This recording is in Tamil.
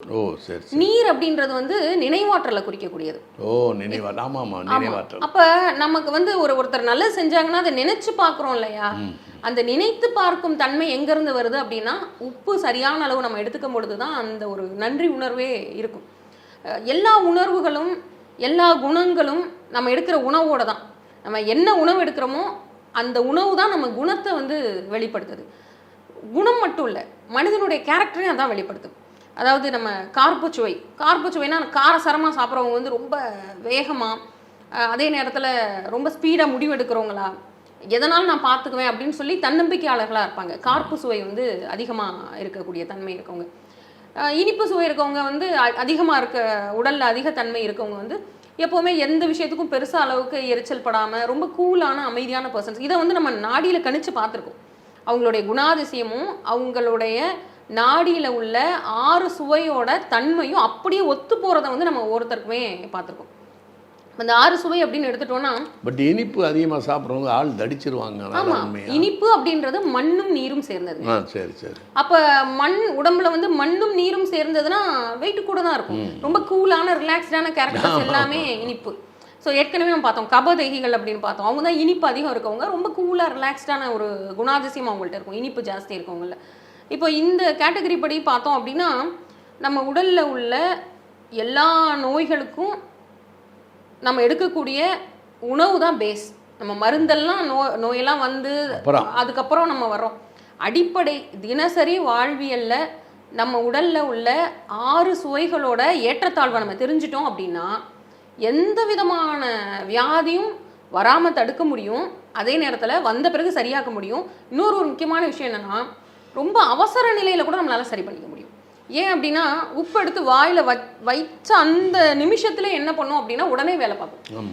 ஓ சரி சரி. நீர் அப்படின்றது வந்து நினைவாற்றலை குறிக்கக்கூடியது. ஓ நினைவாற்றல். ஆமாம் ஆமாம் நினைவாற்றல். அப்போ நமக்கு வந்து ஒருத்தர் நல்லது செஞ்சாங்கன்னா அதை நினைச்சு பார்க்குறோம் இல்லையா, அந்த நினைத்து பார்க்கும் தன்மை எங்கேருந்து வருது அப்படின்னா உப்பு சரியான அளவு நம்ம எடுத்துக்கும் பொழுது தான் அந்த ஒரு நன்றி உணர்வே இருக்கும். எல்லா உணர்வுகளும் எல்லா குணங்களும் நம்ம எடுக்கிற உணவோட தான். நம்ம என்ன உணவு எடுக்கிறோமோ அந்த உணவு தான் நம்ம குணத்தை வந்து வெளிப்படுத்துது. குணம் மட்டும் இல்லை, மனிதனுடைய கேரக்டரையும் அதான் வெளிப்படுத்தும். அதாவது நம்ம கார்ப்புச்சுவைனா காரசாரமாக சாப்பிட்றவங்க வந்து ரொம்ப வேகமாக, அதே நேரத்தில் ரொம்ப ஸ்பீடாக முடிவெடுக்கிறவங்களா, எதனாலும் நான் பார்த்துக்குவேன் அப்படின்னு சொல்லி தன்னம்பிக்கையாளர்களாக இருப்பாங்க. கார்ப்பு சுவை வந்து அதிகமாக இருக்கக்கூடிய தன்மை இருக்கவங்க. இனிப்பு சுவை இருக்கவங்க வந்து அதிகமாக இருக்க உடலில் அதிக தன்மை இருக்கவங்க வந்து எப்போவுமே எந்த விஷயத்துக்கும் பெருசாக அளவுக்கு எரிச்சல் படாமல் ரொம்ப கூலான அமைதியான பர்சன்ஸ். இதை வந்து நம்ம நாடியில் கணிச்சு பார்த்துருக்கோம். அவங்களுடைய குணாதிசயமும் அவங்களுடைய நாடியில் உள்ள 6 சுவையோட தன்மையும் அப்படியே ஒத்து போகிறத வந்து நம்ம ஒவ்வொருத்தருக்குமே பார்த்துருக்கோம். அந்த 6 சுவை அப்படின்னு எடுத்துட்டோம்னா, பட் இனிப்பு அதிகமாக சாப்பிட்றவங்க ஆள் தடிச்சிருவாங்க. ஆமாம், இனிப்பு அப்படின்றது மண்ணும் நீரும் சேர்ந்தது. சரி சரி. அப்போ உடம்புல வந்து மண்ணும் நீரும் சேர்ந்ததுன்னா வெயிட் கூட தான் இருக்கும். ரொம்ப கூலான ரிலாக்ஸ்டான கேரக்டர்ஸ் எல்லாமே இனிப்பு. ஸோ ஏற்கனவே நம்ம பார்த்தோம் கபதேகிகள் அப்படின்னு பார்த்தோம். அவங்க தான் இனிப்பு அதிகம் இருக்கவங்க, ரொம்ப கூலாக ரிலாக்ஸ்டான ஒரு குணாதிசயம் அவங்கள்ட்ட இருக்கும், இனிப்பு ஜாஸ்தி இருக்கவங்கள. இப்போ இந்த கேட்டகரி படி பார்த்தோம் அப்படின்னா நம்ம உடலில் உள்ள எல்லா நோய்களுக்கும் நம்ம எடுக்கக்கூடிய உணவு தான் பேஸ். நம்ம மருந்தெல்லாம் நோயெல்லாம் வந்து அதுக்கப்புறம் நம்ம வர்றோம். அடிப்படை தினசரி வாழ்வியலில் நம்ம உடலில் உள்ள 6 சுவைகளோட ஏற்றத்தாழ்வை நம்ம தெரிஞ்சிட்டோம் அப்படின்னா எந்த விதமான வியாதியும் வராமல் தடுக்க முடியும். அதே நேரத்தில் வந்த பிறகு சரியாக்க முடியும். இன்னொரு முக்கியமான விஷயம் என்னென்னா, ரொம்ப அவசர நிலையில் கூட நம்மளால் சரி பண்ணிக்க முடியும். ஏன் அப்படின்னா உப்பு எடுத்து வாயில் வைச்ச அந்த நிமிஷத்துல என்ன பண்ணும் அப்படின்னா உடனே வேலை பார்க்கும்.